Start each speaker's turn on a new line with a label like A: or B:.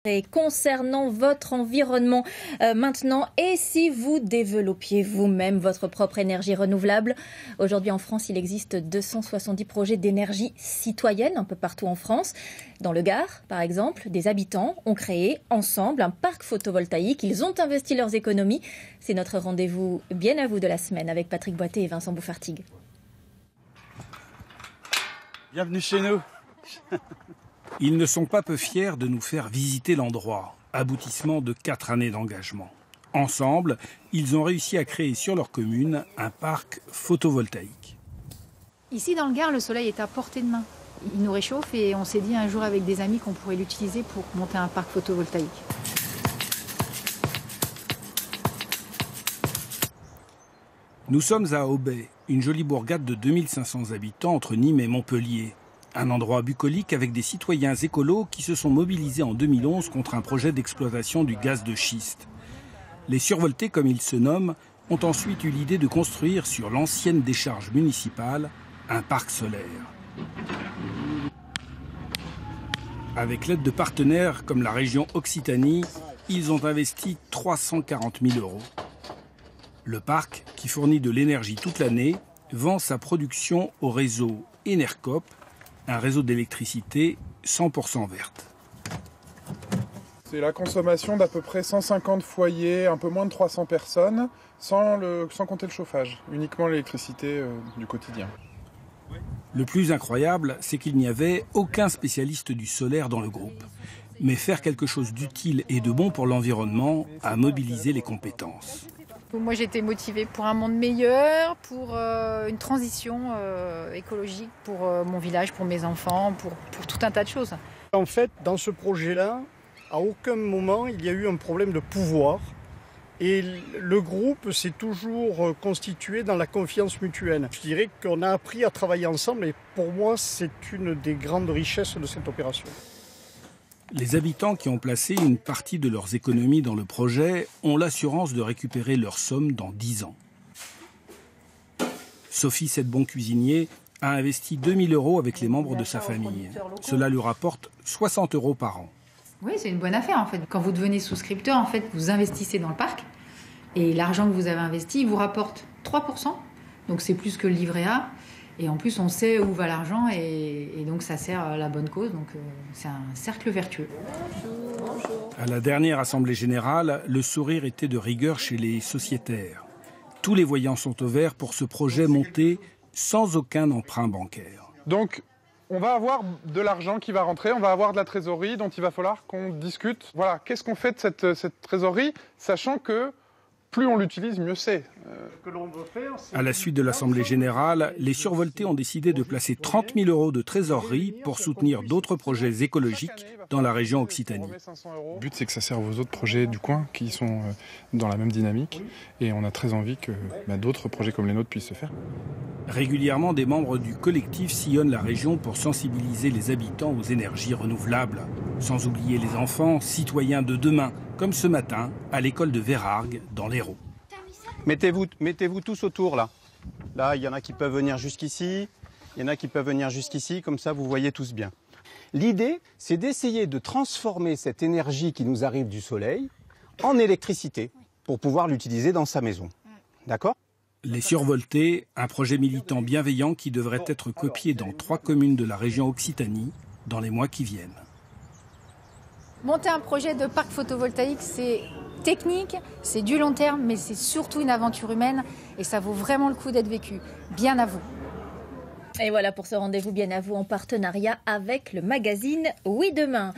A: Et concernant votre environnement maintenant, et si vous développiez vous-même votre propre énergie renouvelable? Aujourd'hui en France, il existe 270 projets d'énergie citoyenne un peu partout en France. Dans le Gard, par exemple, des habitants ont créé ensemble un parc photovoltaïque. Ils ont investi leurs économies. C'est notre rendez-vous bien à vous de la semaine avec Patrick Boité et Vincent Bouffartigue.
B: Bienvenue chez nous.
C: Ils ne sont pas peu fiers de nous faire visiter l'endroit, aboutissement de 4 années d'engagement. Ensemble, ils ont réussi à créer sur leur commune un parc photovoltaïque.
D: Ici dans le Gard, le soleil est à portée de main. Il nous réchauffe et on s'est dit un jour avec des amis qu'on pourrait l'utiliser pour monter un parc photovoltaïque.
C: Nous sommes à Aubais, une jolie bourgade de 2500 habitants entre Nîmes et Montpellier. Un endroit bucolique avec des citoyens écolos qui se sont mobilisés en 2011 contre un projet d'exploitation du gaz de schiste. Les survoltés, comme ils se nomment, ont ensuite eu l'idée de construire sur l'ancienne décharge municipale un parc solaire. Avec l'aide de partenaires comme la région Occitanie, ils ont investi 340 000 €. Le parc, qui fournit de l'énergie toute l'année, vend sa production au réseau Enercop, un réseau d'électricité 100% verte.
E: C'est la consommation d'à peu près 150 foyers, un peu moins de 300 personnes, sans compter le chauffage, uniquement l'électricité du quotidien.
C: Le plus incroyable, c'est qu'il n'y avait aucun spécialiste du solaire dans le groupe. Mais faire quelque chose d'utile et de bon pour l'environnement a mobilisé les compétences.
D: Moi j'étais motivée pour un monde meilleur, pour une transition écologique pour mon village, pour mes enfants, pour tout un tas de choses.
F: En fait, dans ce projet-là, à aucun moment il y a eu un problème de pouvoir. Et le groupe s'est toujours constitué dans la confiance mutuelle. Je dirais qu'on a appris à travailler ensemble et pour moi c'est une des grandes richesses de cette opération.
C: Les habitants qui ont placé une partie de leurs économies dans le projet ont l'assurance de récupérer leur somme dans 10 ans. Sophie, cette bon cuisinier, a investi 2 000 € avec les membres de sa famille. Cela lui rapporte 60 € par an.
D: Oui, c'est une bonne affaire en fait. Quand vous devenez souscripteur, en fait, vous investissez dans le parc et l'argent que vous avez investi vous rapporte 3%. Donc c'est plus que le livret A. Et en plus, on sait où va l'argent et donc ça sert à la bonne cause. Donc c'est un cercle vertueux.
C: À la dernière Assemblée générale, le sourire était de rigueur chez les sociétaires. Tous les voyants sont au vert pour ce projet monté sans aucun emprunt bancaire.
E: Donc, on va avoir de l'argent qui va rentrer, on va avoir de la trésorerie dont il va falloir qu'on discute. Voilà, qu'est-ce qu'on fait de cette trésorerie, sachant que plus on l'utilise, mieux c'est.
C: À la suite de l'Assemblée générale, les survoltés ont décidé de placer 30 000 € de trésorerie pour soutenir d'autres projets écologiques dans la région Occitanie.
E: Le but, c'est que ça serve aux autres projets du coin qui sont dans la même dynamique. Et on a très envie que d'autres projets comme les nôtres puissent se faire.
C: Régulièrement, des membres du collectif sillonnent la région pour sensibiliser les habitants aux énergies renouvelables. Sans oublier les enfants, citoyens de demain, comme ce matin à l'école de Vérargues, dans l'Hérault.
B: Mettez-vous tous autour là. Là, il y en a qui peuvent venir jusqu'ici, il y en a qui peuvent venir jusqu'ici, comme ça vous voyez tous bien. L'idée, c'est d'essayer de transformer cette énergie qui nous arrive du soleil en électricité pour pouvoir l'utiliser dans sa maison. D'accord ?
C: Les survoltés, un projet militant bienveillant qui devrait être copié dans 3 communes de la région Occitanie dans les mois qui viennent.
D: Monter un projet de parc photovoltaïque, c'est technique, c'est du long terme, mais c'est surtout une aventure humaine et ça vaut vraiment le coup d'être vécu. Bien à vous.
A: Et voilà pour ce rendez-vous bien à vous en partenariat avec le magazine Oui Demain.